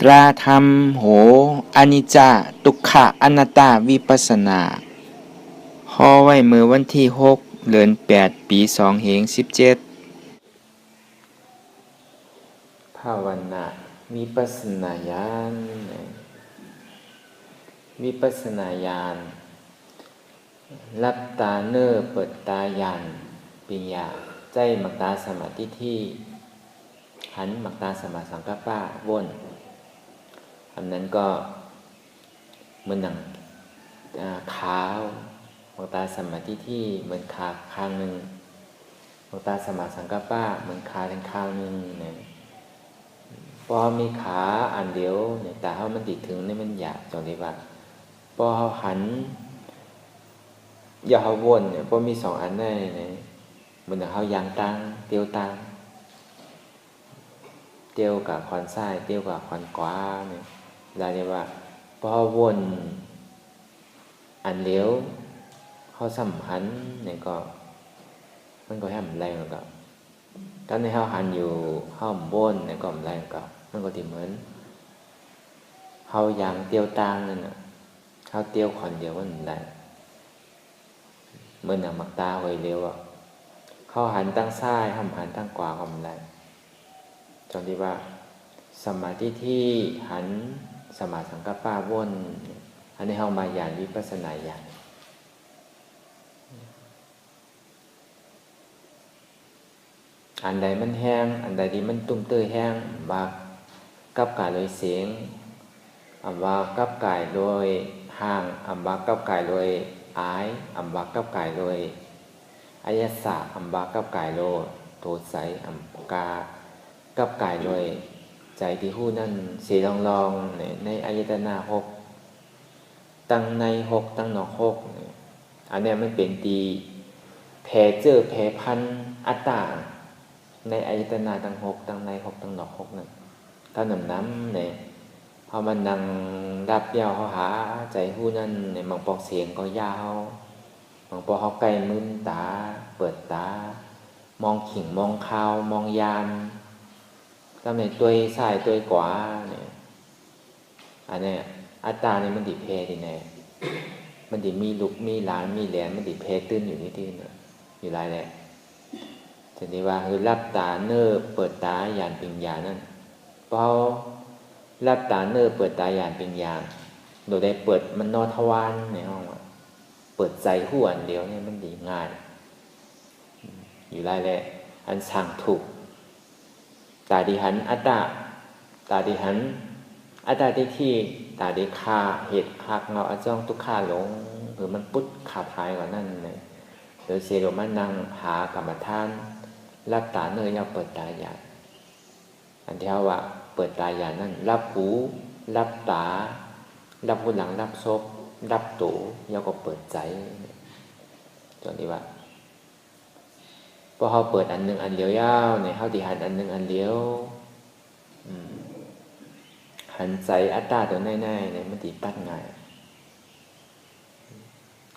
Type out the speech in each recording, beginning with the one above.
ตราธรรมโหอนิจจาทุกขะอนัตตาวิปัสสนาฮอไว้เมื่อวันที่6 เดือน 8 ปี2517ภาวนาวิปัสสนาญาณวิปัสสนาญาณลับตาเนอเปิดตาญาณปัญญาใจมักตาสมาธิที่หันมักตาสมาสังกัปปะวนอันนั้นก็เหมือนหนังขาวมักตาสมาธิที่เหมือนขาข้างหนึ่งมักตาสมาสังกัปปะเหมือนขาทั้งข้างหนึ่งเนี่ยพอมีขาอันเดียวเนี่ยแต่เขามันติดถึงนี่มันหยาบจังเลยว่าพอเขาหันอย่าเขาวนเนี่ยพอมี2 อันได้เนี่ยเหมือนเขายางตังเตียวตังเตียวกับคอนซ้ายเตียวกับคอนขวาเนี่ยเราเรียกว่าพอวนอันเดียวเขาสัมพันธ์เนี่ยก็มันก็แห่มแรงกับตอนนี้เขาหันอยู่เขาวนเนี่ยก็แรงกับมันก็ที่เหมือนเขายางเตียวตังนั่นน่ะเขาเตียวคอนเดียวมันแรงเหมือนหนังมักตาไว้เร็วอ่ะเขาหันตั้งซ้ายเขาหันตั้งขวาก็มันแรงจนที่ว่าสมาธิที่หันสมาสังกัปปะวนอันนี้เขามาญาณวิปัสสนาญาณอันใดมันแห้งอันใดที่มันตุ้มเตื้อแห้งว่ากับกายโดยเสียงว่ากับกายโดยห่างว่ากับกายโดยอายว่ากับกายโดยอายสะว่ากับกายโดยโทใสกากับกายโดยใจที่หู้นั่นสีลองในอายตนะ6ตั้งใน6ตั้งนอก6อันนี้มันเป็นตีแผ่เจอแผ่พันอัตตาในอายตนะตั้ง6ตั้งใน6ตั้งนอก6นั่นถ้าหนำน้ำเนี่ยพอมันนั่งดับยาวเขาหาใจหู้นั่นเนี่ยบางปอกเสียงก็ยาวบางปอกเขาใกล้มึนตาเปิดตามองขิงมองคาวมองยามก็ในตัวซ้ายตัวขวาเนี่ยอันนี้อัตตาเนี่ยมันติเพดีแน่มันติมีลุกมีหลานมีแหลมมันติเพตื้นอยู่นี่ที่เนี่ยอยู่หลายแหละทีนี้ว่าคือรับตาเนอเปิดตาญาณปัญญานั่นพอรับตาเนอเปิดตาญาณปัญญาโดยได้เปิดมันนอทวารในห้องเปิดใจหู้อันเดียวเนี่ยมันดีง่ายอยู่หลายแหละอันสั่งถูกตาดิหันอัตตาตาดิหันอัตตาที่ตาดิคาเหตุคาเงาอจ้องทุกขาหลงหรือมันปุ๊ดขาดหายกว่านั่นเลยหรือเสดมานั่งหากรรมฐานรับตาเนยยาเปิดตาญาณอันที่ว่าเปิดตาญาณนั่นรับหูรับตารับหูหลังรับศพรับตูยาก็เปิดใจจนที่ว่าพอเขาเปิดอันหนึ่งอันเดียวยาวเนี่ยเขาที่หันอันหนึ่งอันเดียวหันใจอัตตาตัวแน่ๆเนี่ยมันติดตัดง่าย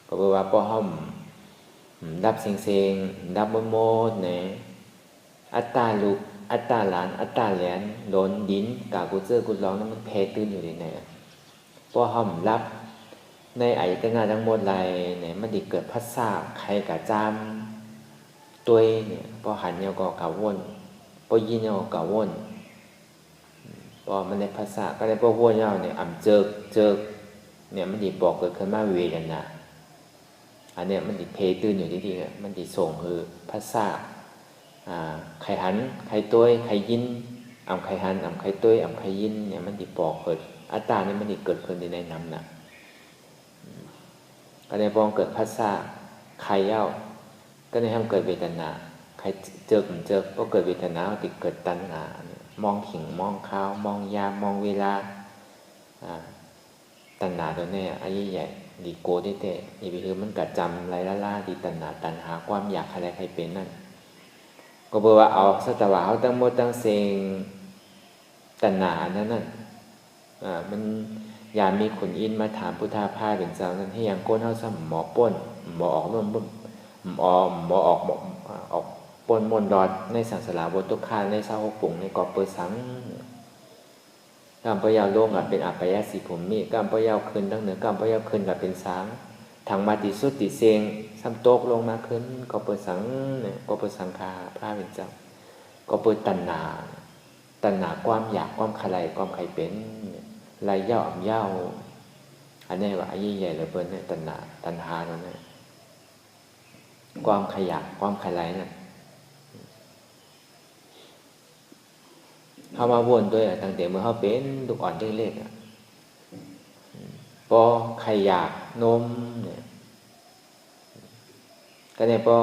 ก็แปลว่าพอเขาดับเสียงดับโมดเนี่ยอัตตาลูกอัตตาหลานอัตตาแหลนโดนดินกากูเจอกูร้องนั้นมันเพตื้นอยู่ในไหนพอเขารับในอายตนะทั้งหมดไรเนี่ยมันติเกิดพัสสะใครกะจามตัวเนี่ยพอหันเนี่ยก็กะวนพอยินเนี่ยก็กะวนพอมันในภาษาก็ได้พวกวนเนี่ยเจิกเนี่ยมันติบอกเกิดขึ้นมาเวทนาอันเนี้ยมันติเพตื่นอยู่ที่เนี่ยมันติส่งคือภาษาใครหันใครตัวใครยินใครหันใครตัวใครยินเนี่ยมันติบอกเกิดอัตตาเนี่ยมันติเกิดขึ้นในน้ำนะก็ได้พอเกิดภาษาใครเย้าก็ได้ทำเกิดเวทนาใครเจอก็เกิดเวทนาติเกิดตัณหามองขิงมองข้าวมองยามองเวลาตัณหาตัวนี้ไอ้ใหญ่ดีโกได้แต่อีกคือมันกัดจำไรล่าดีตัณหาความอยากอะไรใครเป็นนั่นก็บอกว่าเอาสตวะเขาตั้งหมดตั้งเซงตัณหานั้นมันอย่ามีคนอินมาถามพุทธาภาเป็นเจ้านั้นให้ยังก้นเขาซ้ำหมอป้นหมอออกร่วมหมอออกปนมนรอดในสังสารวัตถุคาในเศร้าหกปุ่งในกอบเปิดสัง กำปะยาวลงก็เป็นอัปปยสีภูมิกำปะยาวขึ้นทั้งเหนือกำปะยาวขึ้นก็เป็นสางทางมาติสุดติเซงซ้ำโตกลงมาขึ้นก็เปิดสังเนี่ยก็เปิดสังคาพระเป็นเจ้าก็เปิดตัณหาความอยากความใครความใครเป็นลายย่าอ่ำย่าอันนี้ว่ายิ่งใหญ่เลยเปิ้ลเนี่ยตัณหาแล้วเนี่ยความขยักความใครเนี่ยเข้ามาวนด้วยตั้งแต่เมื่อเขาเป็นลูกอ่อนเล็กๆพอใครอยากนมเนี่ยก็เนี่ยพอ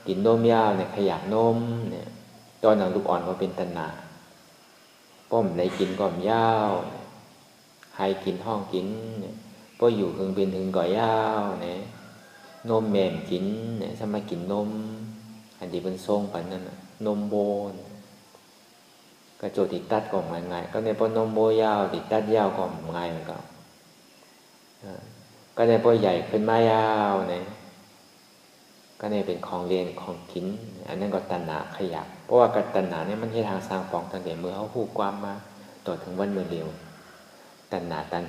กินนมยาวเนี่ยใครอยากนมเนี่ยตอนนั้นลูกอ่อนก็เป็นตัณหาป้อมได้กินก่อนยาวให้กินห้องกินเนี่ยพออยู่ถึงเป็นถึงก่อยาวเนี่ยนมแม่มกินเนี่ยถ้ามากินนมอันที่เป็นทรงปันนั่นนมโบนกระโจติดตัดก็ง่ายๆก็ในพอนมโบยาวติดตัดยาวก็ง่ายเหมือนกันก็ในพอใหญ่ขึ้นมายาวเนี่ยก็ในเป็นของเรียนของกินอันนั้นก็ตัณหาขยับเพราะว่ากับตัณหาเนี่ยมันที่ทางสร้างปองตั้งแต่เมื่อเขาพูดความมาต่อถึงวันเมื่อเร็วตัณ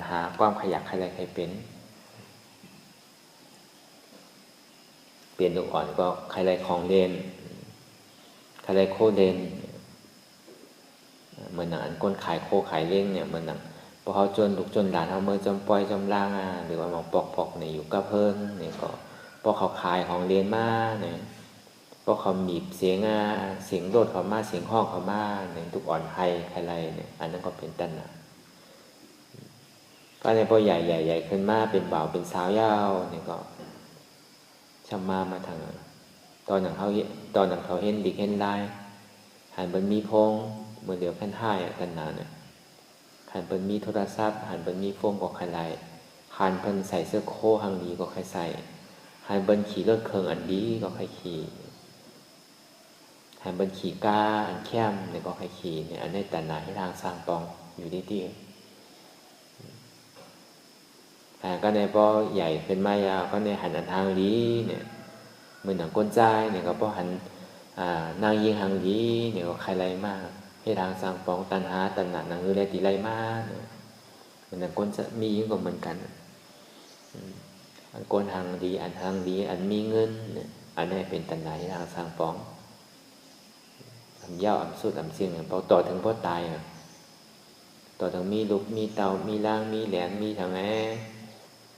หาความขยับใครใครเป็นเปลี่ยนลูกอ่อนก็ใครไรของเรียนใครไรโคเรียนเหมือนหนังก้นขายโคขายเลี้ยงเนี่ยเหมือนหนังพอเขาจนลูกจนหลานเขาเมื่อจมปล่อยจมล่างหรือว่ามองปอกเนี่ยอยู่กับเพิ่งเนี่ยก็พอเขาขายของเรียนมาเนี่ยพอเขาบีบเสียงเสียงโดดเขามาเสียงห้องเขามาเนี่ยทุกอ่อนใครไรเนี่ยอันนั้นก็เป็นตัณหาก็ในพอใหญ่ขึ้นมาเป็นบ่าวเป็นสาวยาวเนี่ยก็ชำมาทางตอนหนังเขาเห็นดิเห็นได้หันบนมีพงเมื่อเดียวขั้นห้าตัณหาเนี่ยหันบนมีโทรศัพท์หันบนมีโฟมก็ใครไรหันบนใส่เสื้อโค้ทางดีก็ใครใส่หันบนขี่รถเครื่องอันดีก็ใครขี่หันบนขี่ก้าอันแคมเนี่ยก็ใครขี่เนี่ยอันนี้ตัณหาที่ทางสร้างปองอยู่ที่ก็ในพอใหญ่เป็นมายาวก็ในหันอันทางดีเนี่ยเหมือนหนังก้นใจเนี่ยก็พอหันนางยิงหางดีเนี่ยก็ใครไรมากให้ทางสร้างปองตัณหาตัณหานางคือไรตีไรมากเนี่ยเหมือนหนังก้นจะมียิ่งกว่าเหมือนกันอันก้นหางดีอันทางดีอันมีเงินเนี่ยอันนี้เป็นตัณหาที่ทางสร้างปองทำยาวอันสุดอันเสี่ยงพอต่อถึงพอตายต่อถึงมีลูกมีเต่ามีล่างมีแหลมมีทางแง่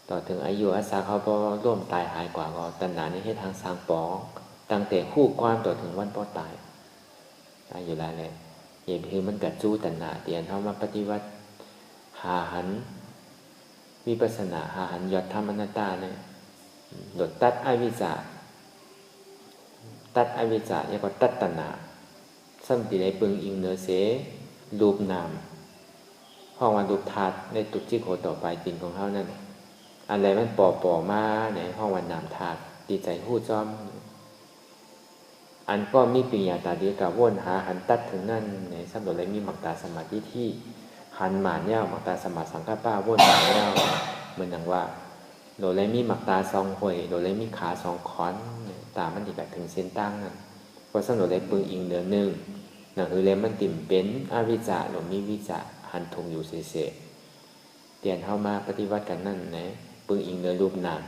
ต่อถึงอายุอาสาเขาพอร่วมตายหายกว่าก็ตัณหานี้ให้ทางสร้างปองตั้งแต่คู่ความต่อถึงวันพอตายอยู่แล้วเลยอย่างคือมันกัดจู้ตัณหาเตียนเขามาปฏิวัติหาหันวิปัสสนาหาหันยอดธรรมนัตตาเนี่ยโดดตัดอวิชชาแล้วก็ตัดตัณหาสัมติในปึงอิงเนื้อเสรูปนามห้องวันรูปธาตุในตุจิโคต่อไปตินของเขานั่นอะไรมันปอมาในห้องวันนามธาตุดีใจหู้จอมอันก็มีปิญญาตาดีกับว่นหาหันตัดถึงนั่นในสัมโดเลยมีมักตาสมาธิที่หันหมานเย้ามักตาสมาสังฆป้าว่นหมานเย้าเหมือนอย่างว่าโดเลยมีมักตาซองหวยโดเลยมีขาสองขอนตามันอีกแบบถึงเส้นตั้งนั่นเพราะสัมโดเลยปึงอิงเดือนหนึ่งหนังคือเลยมันติ่มเป็นอวิจจาหรือมีวิจาหันทงอยู่เสยเตียนเข้ามาปฏิวัติกันนั่นนะปึงอิงเดือนรูปนาม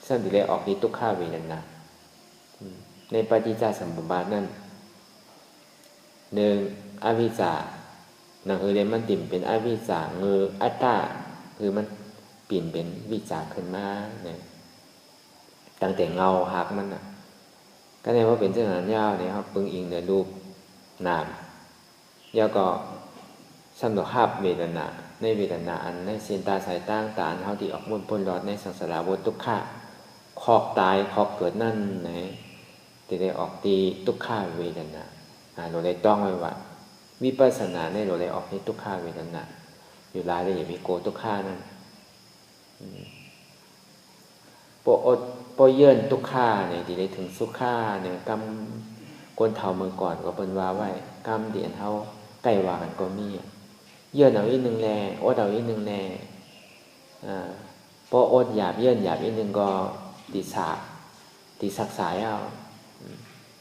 สัมโดเลยออกนี้ทุกข้าเวนันนะในปฏิจจสมุปบาทนั้นหนึ่งอวิชชาหนังคือเรมันติ่มเป็นอวิชชาเงืออัตตาคือมันเปลี่ยนเป็นวิจาขึ้นมาเนี่ยตั้งแต่เงาหักมันก็ในว่าเป็นเจ้าหน้าที่เนี่ยครับปึงอิงในรูปนามแล้วก็สัมผัสภาพเวทนาในเวทนาอันในเส้นตาสายตั้งตาอันเท่าที่ออกมุ่นพ้นรอดในสังสารวัฏทุกข์คอกตายคอกเกิดนั่นนะที่ได้ออกตีทุกขาเวทนาเราได้ต้องไว้ว่าวิปัสสนาในเราได้ออกที่ทุกขาเวทนาอยู่ลายได้อย่าไปโกทุกขานั่นปอเยื่นทุกขาเนี่ยที่ได้ถึงสุขาเนี่ยกำก้นเท่าเมื่อก่อนก็เป็นว่าไว้กำเดียนเท่าใกล้ว่ากันก็มีเยื่นเอาอีกหนึ่งแน่อดเอาอีกหนึ่งแน่พออดหยาบเยื่นหยาบอีกหนึ่งก็ติสักสายเอา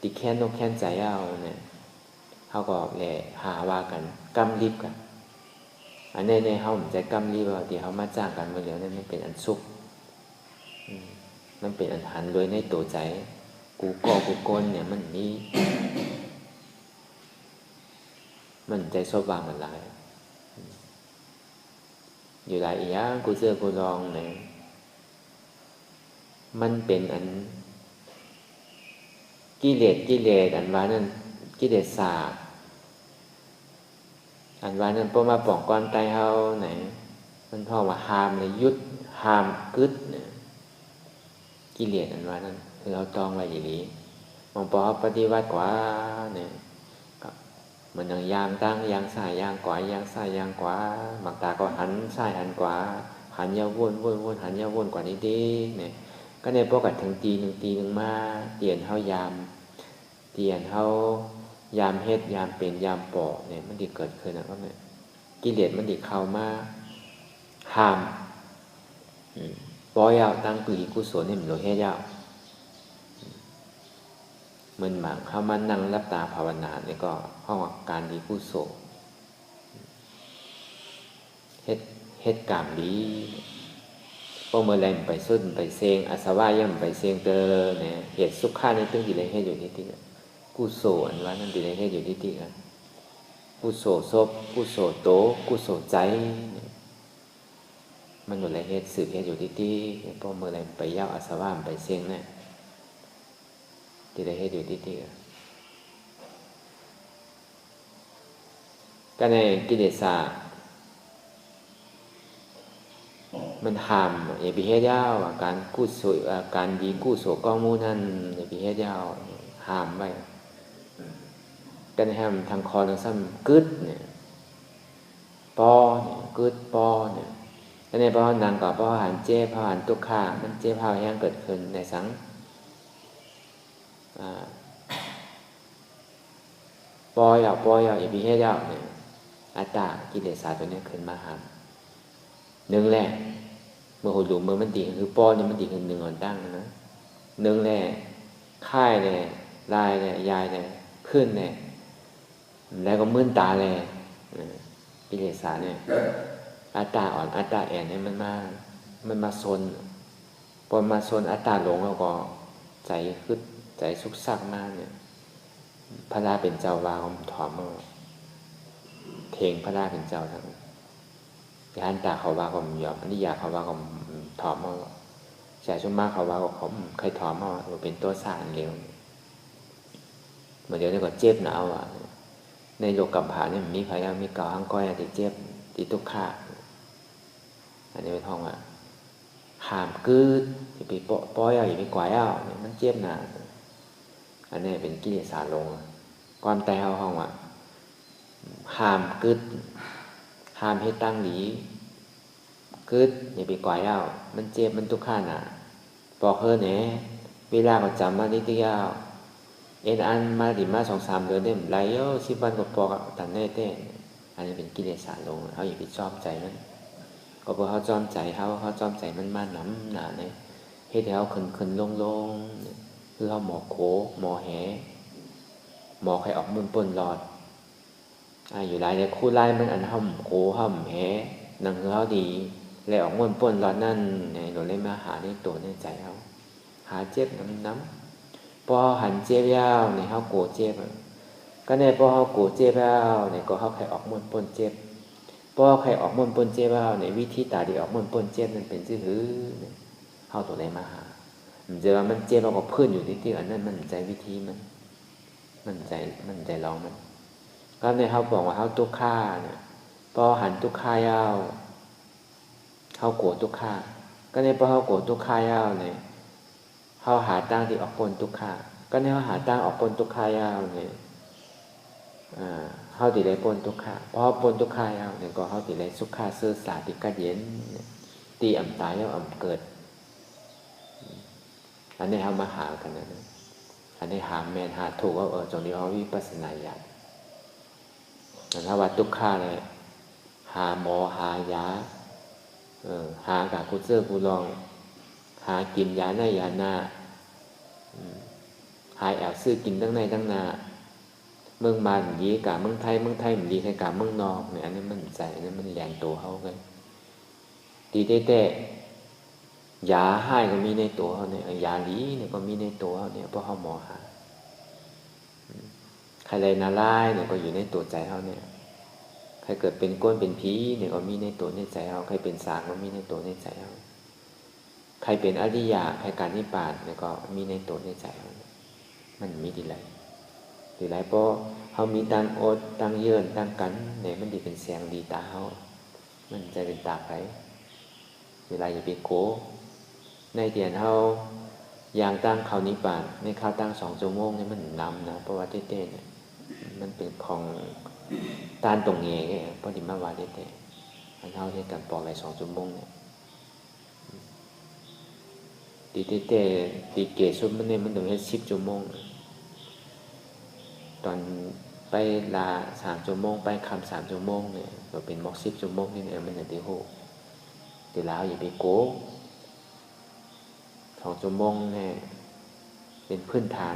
ติแค้นนกแค้นใจเอาเนี่ยเขาก็เลยหาว่ากันกำลิบกัน อันนี้ในเฮาใจกำลีว่าที่เฮามาจ้างกันมาแล้วนั่นมันเป็นอันสุขมันเป็นอันหันโดยในตัวใจกูก่อกูกลเนี่ยมันมีมันใจสว่างมันหลายอยู่หลายอย่างกูเจอกูลองเนี่ยมันเป็นอันกิเลสอันว่านั่นกิเลสศาสตร์อันว่านั่นเพราะมาป้องกันใจเฮาไหนมันเพราะว่าหามเลยยุดหามกึดเนี่ยกิเลสอันว่านั่นคือเราต้องไว้อย่างนี้มองพอปฏิวัติกว่าเนี่ยมันยางตั้งยางซ้ายยางขวายางซ้ายยางขวาบางตาก็หันซ้ายหันขวาหันยาววนหันยาววนกว่านี้ดิเนี่ยก็ในพวกกันถึงตีหนึ่งมาเตียนเฮายามเตียนเฮายามเฮ็ดยามเป็นยามปอกเนี่ยมันดิเกิดขึ้นนะว่าเนี่ยกิเลสมันดิเข้ามาห้ามปล่อยเอาตั้งกุศลกุศลให้มันโลเฮ็ดยาวมันหมางเข้ามานั่งรับตาภาวนาเนี่ยก็ห้องการดีกุศลเฮ็ดกรรมดีพอเมื่อไรไปสุดไปเซงอาสวะย่ำไปเซงเตอเนี่ยเหตุสุขข้าในตึ้งดีเลยเฮ็ดอยู่ที่ที่กุศลอันว่านั่นดีเลยเฮ็ดอยู่ที่ที่กันกุศลศพกุศลโตกุศลใจมันอยู่ไรเฮ็ดสืบเฮ็ดอยู่ที่ที่พอเมื่อไรไปย่าอาสวะไปเซงเนี่ยที่ได้ให้ดูที่ก็ในกิเลสามันห้ามอย่าไปเฮ็ดยาวการกุศลการดีกุศลก้องมูนั่นอย่าไปเฮ็ดยาวห้ามไว้ก็ในห้ามทางคอทางซ้ำกึดเนี่ยปอเนี่ยกึดปอเนี่ยก็ในปอนังกับปอหันเจ็บปอหันตุกขามันเจ็บปอแห้งเกิดขึ้นในสังปอยอย่าไปเฮ็ดยาวเนี่ยอัตตากิเลสาตัวนี้ขึ้นมาหามหนึ่งแหละเมื่อหัวหลุมเมื่อมันดีคือปอเนี่ยมันดีขึ้นหนึ่งอ่อนตั้งนะหนึ่งแหละค่ายแหละลายแหละยายแหละขึ้นแหละแล้วก็มื่นตาแหละกิเลสาเนี่ยอัตตาอ่อนอัตตาแอนเนี่ยมันมาซนพอมาซนอัตตาหลงแล้วก็ใจขึ้นใจสุกซักมากเนี่ยพระราเป็นเจ้าวาของถอมมาเทงพระราเป็นเจ้าทั้งยานตาเขาว่าก็มยอมอันนี้อยากเขาว่าก็ถอมมาแต่ช่วงมากเขาว่าก็เขาใครถอมมาเป็นตัวสารเร็วเมื่อเดี๋ยวนี้ก็เจ็บหนาวอ่ะในโลกกัมผาเนี่ยมีพยายามมีเกาหังก้อยที่เจ็บที่ตุกขาอันนี้เป็นท้องอ่ะหามกืดจะไปป้อยเอาอย่าไปกวายเอาเนี่ยมันเจ็บหนาอันนี้เป็นกิเลสาลงความแต่เอาห้องอ่ะห้ามกึดห้ามให้ตั้งหลีกึดอย่าไปกวายเอามันเจ็บมันทุกข์ขาหนาบอกเฮ้อเนี่ยเวลาก็จำมานิดเดียวเอ็นอันมาดิมา2-3 เดือนได้ไรเยอะ10 วันก็ปอกตันแน่เต้อันนี้เป็นกิเลสาลงเขาอย่าไปจอมใจมันก็เพราะเขาจอมใจเขาจอมใจมันมาหนำหนาเนี่ยให้เขาขึ้นลงคือเขาหมอโขหมอแหหมอใครออกมุนปนหลอดอยู่หลายในคู่ไล่มันอันห่ำโขห่ำแหนังเขาดีเลยออกมุนปนหลอดนั่นเนี่ยเราเลยมาหาในตัวในใจเขาหาเจ็บน้ำพอหันเจ็บยาวเนี่ยเขาโกเจ็บก็เนี่ยพอเขาโกเจ็บยาวเนี่ยก็เขาใครออกมุนปนเจ็บพอใครออกมุนปนเจ็บยาวเนี่ยวิธีตาดีออกมุนปนเจ็บนั่นเป็นชื่อหือเขาตัวไหนมาหามันจะว่ามันเจ็บเราก็เพื่อนอยู่ที่อันนั้นมันใจวิธีมันใจลองมันก็ในเขาบอกว่าเขาตุกข่าเนี่ยพอหันตุกข่ายาวเขาโกรธตุกข่าก็ในพอเขาโกรธตุกข่ายาวเนี่ยเขาหาตั้งที่ออกปนตุกข่าก็ในเขาหาตั้งออกปนตุกข่ายาวเนี่ยเขาติดได้ปนตุกข่าพอปนตุกข่ายาวเนี่ยก็เขาติดได้สุขาเสื่อสาติกัดเย็นตีอ่ำตายแล้วอ่ำเกิดอันนี้เขามาหากันนะอันนี้หาแมนหาถูกว่าตรงนี้เขาวิปัสสนาญาณแต่ถ้าว่าทุกข้าเลยหาหมอหายาหากับกูเจอกูลองหากินยาในยาหน้าหาแอบซื้อกินทั้งในทั้งนา เมืองมาดีกะเมืองไทยมันดีกะเมืองนอกเนี่ยอันนี้มันใจอันนี้มันแรงตัวเขากันดีแต่ยาให้ก็มีในตัวเขาเนี่ยยาลีเนี่ยก็มีในตัวเขาเนี่ยเพราะเขาหมอหาใครเลยนาลายเนี่ยก็อยู่ในตัวใจเขาเนี่ยใครเกิดเป็นก้นเป็นผีเนี่ยก็มีในตัวในใจเขาใครเป็นสางก็มีในตัวในใจเขาใครเป็นอริยะใครการนิพพานเนี่ยก็มีในตัวในใจเขามันมีดีไรดีไรเพราะเขามีตังอดตังเยื่นตังกันเนี่ยมันดีเป็นเสียงดีตาเขามันใจเป็นตาไปเวลาอย่าไปโกในเดียนเขาอย่างตั้งเขานิพพานในข้าวตั้ง2 ชั่วโมงเนี่ยมันนำนะเพราะว่าเต้ๆเนี่ยมันเป็นของตานตรงเงี้ยเพราะดิมาว่าเต้ๆมันเท่าที่กันปอกอะไร2 ชั่วโมงเนี่ยดีเต้ๆดีเกสุดมันเนี่ยมันถึงให้10 ชั่วโมงตอนไปลา3 ชั่วโมงไปคำ3 ชั่วโมงเนี่ยก็เป็นบอก10 ชั่วโมงนี่เนี่ยมันอย่างที่โหเดี๋ยวแล้วอย่าไปโก2 ชั่วโมงเนี่ยเป็นพื้นฐาน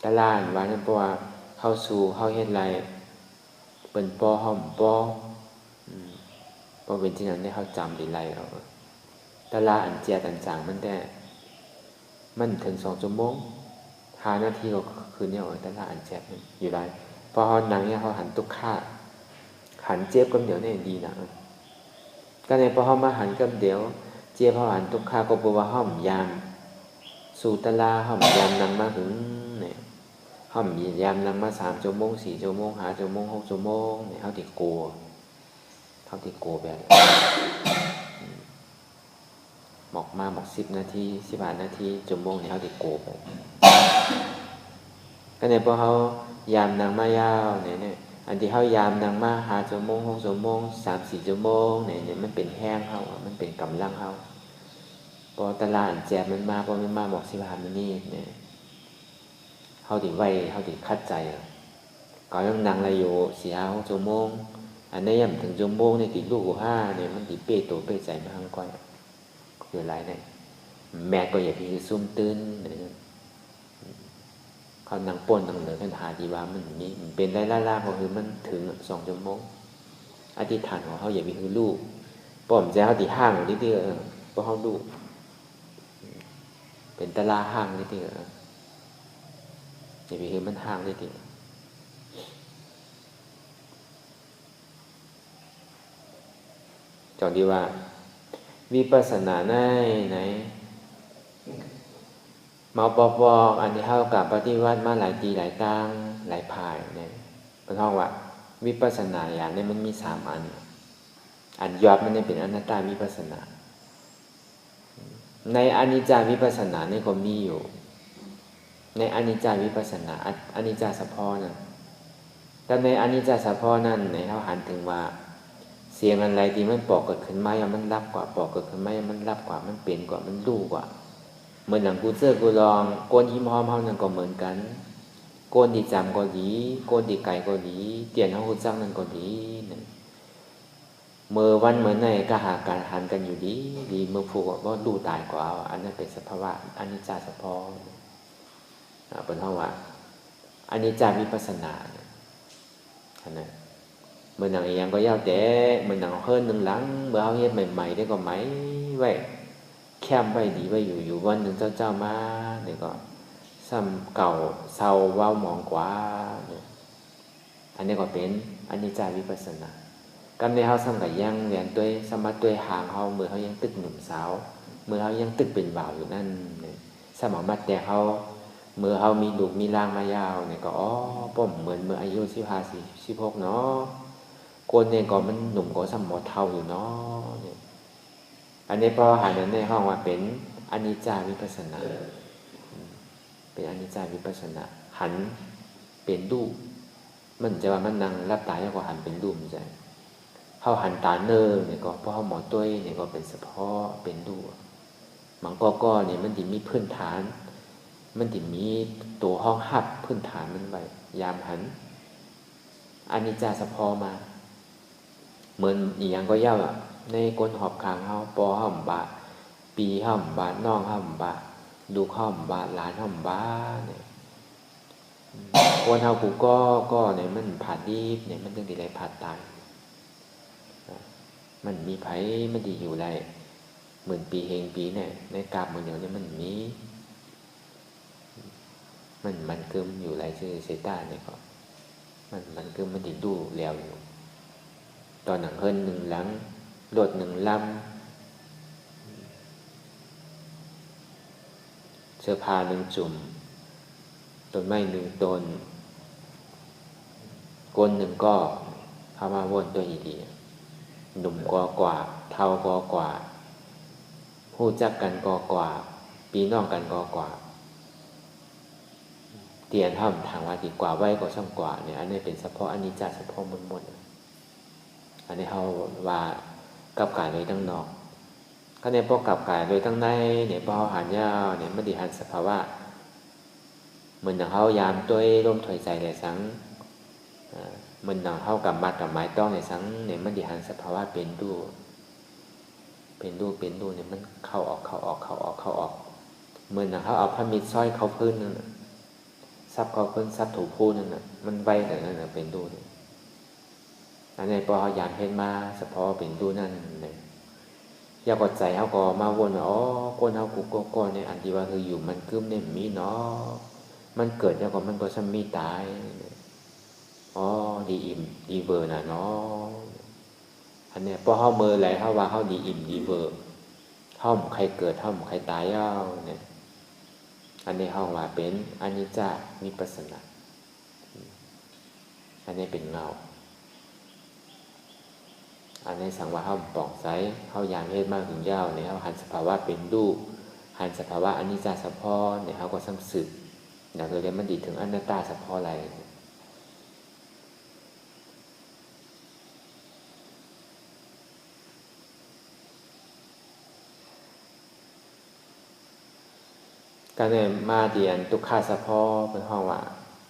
ตะลานว่านั่นเพราะว่าเข้าสู่เข้าเฮ็ดไรเป็นปอห้อมปอเพราะเป็นที่นั้นได้เข้าจำดีไรเอาตะลาอันเจียตันจางมันแต่มันถึง2 ชั่วโมง5 นาทีก็คือเนี่ยตะลาอันเจียอยู่ไรพอเขาหนังเนี่ยเขาหันตุกข่าหันเจ็บกับเดี๋ยวเนี่ยดีนะก็ในพอเขามาหันกับเดี๋ยวเจี๊ยบเขาหันตุกข่าก็บอกว่าห้อมยามสู่ตะลาห้อมยามนังมาถึงเนี่ยห้อมยามนังมา3 ชั่วโมง4 ชั่วโมง5 ชั่วโมง6 ชั่วโมงเนี่ยเขาติดโกแบบหมอกมาหมอก10 นาที15 นาทีชั่วโมงเนี่ยเขาติดโกไปก็ในพอเขายามนังมายาวเนี่ยอันที่เขายามนังมา5 ชั่วโมง6 ชั่วโมง3 4 ชั่วโมงเนี่ยมันเป็นแห้งเขามันเป็นกำลังเขาพอตลาดแจกมันมาพอมันมาบอก15 นาทีเนี่ยเขาติไว้เขาติคัดใจก็ยังนั่งอะไรอยู่4 5 6 ชั่วโมงอันนี้ยังถึงชั่วโมงเนี่ยติดลูก5เนี่ยมันติเป้ตัวเป้ใจมาทั้งก้อยคืออะไรเนี่ยแม่ก็อย่าไปซุ่มตื้นเนี่ยเขานั่งป่นนั่งเหนือกันหาดีว่ามันมีเป็นได้ล่าๆก็คือมันถึง2 ชั่วโมงอธิษฐานของเขาอย่าไปคือลูกป้อมใจเขาติห้างนิดเดียวเพราะเขาลูกเป็นตะลาห้างนิดเดียวอย่าไปคือมันห้างนิดเดียวจองดีว่าวิปัสสนาไหนมาบอกอันที่เท่ากับปฏิวัติมาหลายปีหลายตั้งหลายภายเนี่ยเป็นห้องว่าวิปัสสนาอย่างนี้มันมี3 อันยอดมันเป็นอนัตตาวิปัสสนาในอนิจจาวิปัสสนาเนี่ยก็มีอยู่ในอนิจจาวิปัสสนาอนิจจาสัพพอนั่นแต่ในอนิจจาสัพพอนั่นในเขาหันถึงว่าเสียงอะไรที่มันปอกเกิดขึ้นมามันรับกว่าปอกเกิดขึ้นมามันรับกว่ามันเปลี่ยนกว่ามันรู้กว่าเหมือนหลังกูเจอกูลองโกนยิ้มหอมเฮานั่นก็เหมือนกันโกนดีจำก็ดีโกนดีไก่ก็ดีเตียนเฮาฮู้จักนั่นก็ดีเมื่อวันเหมือนในก็หาการหันกันอยู่ดีเมื่อผูกว่าดูตายกว่าอันนั้นเป็นสภาวะอนิจจาสัพพอเป็นห้องว่าอนิจจาวิปัสสนาอันนั้นเมื่อหนังอย่างก็ยาวแต่เมื่อหนังเฮิรนหนึ่งหลังเมื่อเขาเฮ็ดใหม่ๆได้ก็ไหมไว้แคมไว้ดีไว้อยู่วันหนึ่งเจ้ามาเนี่ยก็ซ้ำเก่าเศร้าว้าวหมองกว่าเนี่ยอันนี้ก็เป็นอนิจจาวิปัสสนากันในเฮาซ้ำกับยังเรียนด้วยสมัติด้วยหางเฮาเมื่อเขายังตึกหนุ่มสาวเมื่อเขายังตึกเป็นบ่าวอยู่นั่นเนี่ยสมองมัดแต่เขาเมื่อเขามีลูกมีร่างมายาวเนี่ยก็ป้อมเหมือนเมื่ออายุ15 16เนาะคนเนี่ยก็มันหนุ่มก็สมหมดเท่าอยู่เนาะเนี่ยอันนี้พอหาในห้องว่าเป็นอนิจจาวิปัสสนาเป็นอนิจจาวิปัสสนาหันเป็นรูปมันจะว่ามันนั่งรับตาแล้วก็หันเป็นรูปใจเขาหันตาเนอเนี่ยก็เพราะเขาหมอต้วยเนี่ยก็เป็นเฉพาะเป็นรูปมันก็เนี่ยมันติมีพื้นฐานมันติมีตัวห้องหับพื้นฐานมันไว้ยามหันอนิจจาเฉพาะมาเหมือนอีหยังก็ย่าในก้นหอบคางเฮาปอห้อมบาปีห้อมบาน้องห้อมบาดูห้อมบาหลานห้อมบาเนี่ย คนเฮากูก็เนี่ยมันผ่านดีเนี่ยมันถึงได้ผ่านตายมันมีไผมันดีอยู่ได้หมื่นปีเฮงปีเนี่ยในกาบมันเดียวเนี่ยมันมีมันกึมอยู่ไรชื่อเซต้าเนี่ยก็มันกึมมันดีดูแล้วอยู่ตอนหนังเฮิรนหนึ่งหลังรถหนึ่งลำเสื้อผ้าหนึ่งจุ่มต้นไม้หนึ่งต้นก้นหนึ่งก็เข้ามาวนตัวดีๆหนุ่มกว่าเท่ากว่าผู้จักกันกว่าปีน้องกันกว่าเตียนท่ำทางว่าดีกว่าไว้ก็ช่างกว่าเนี่ยอันนี้เป็นเฉพาะอันนี้จัดเฉพาะหมดอันนี้เขาว่ากับกายเลยทั้งนอกก็เนี่ยพวกกับกายเลยทั้งในเนี่ยพอหันยาวเนี่ยไม่ดีหันสภาวะเหมือนเขายามตัวร่มถอยใจเลยสังมันหนังเท่ากับมัดกับไม้ต้องในสังเนี่ยมันดีหันสภาวะเป็นดูเนี่ยมันเข้าออกเหมือนหนังเขาเอาผ้ามิดสร้อยเขาพื้นนั่นซับเขาพื้นซับถูพูนั่นน่ะมันไวแต่นั่นน่ะเป็นดูเนี่ยอันนี้พอเขายามเห็นมาเฉพาะเป็นดูนั่นเลยอยากกดใจเขาก็มาวนว่าอ๋อคนเขากูก็เนี่ยอันที่ว่าคืออยู่มันกึ้มเนี่ยมีเนาะมันเกิดแล้วก็มันก็ซ้ำมีตายอ๋อดีอิ่มดีเบอร์น่ะเนาะอันเนี้ยพอเขาเมื่อไรเขาว่าเขาดีอิ่มดีเบอร์เขาใครเกิดเขาใครตายย่าเนี่ยอันนี้เขาว่าเป็นอนิจจาวิปัสสนาอันนี้เป็นเงาอันนี้สังว่าเขาปองใสเขาอย่างเฮ็ดมากถึงยาวเนี่ยเขาหันสภาวะเป็นรูปหันสภาวะอนิจจาสะพอเนี่ยเขาก็ซ้ำสึกอย่างเรียนมันดีถึงอนัตตาสะพออะไรการเนี่ยมาเดียนทุกขาสะพอเป็นห้องว่า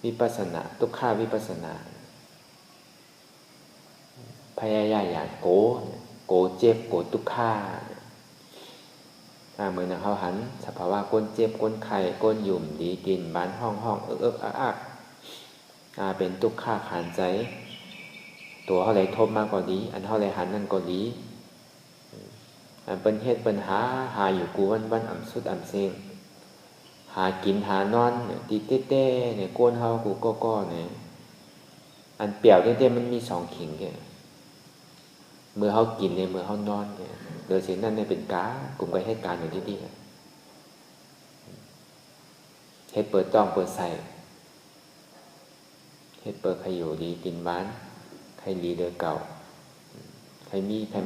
วิปัสสนาทุกขาวิปัสสนาพยายามอย่างโกเจ็บโกทุกขาเหมือนเขาหันสภาวะก้นเจ็บก้นไข่ก้นหยุ่มดีกินบ้านห้องอักเป็นทุกขาขันใจตัวเขาเลยทบมากกว่านี้อันเขาเลยหันนั่นก็ดีอันเป็นเหตุปัญหาอยู่กูวันอ่ำสุดอ่ำเซงหากินหานอนตีเต้เนี่ยก้นเขากูก็เนี่ยอันเปรียวเต้มันมีสองขิงแกเมื่อเขากินเนี่ยเมื่อเขานอนเนี่ยโดยสิ่งนั้นเนี่ยเป็นกากลุ่มก็ให้การอยู่ที่เฮ็ดเปิดต้องเปิดใส่เฮ็ดเปิดใครอยู่ดีกินบ้านใครดีเดือเก่าใคร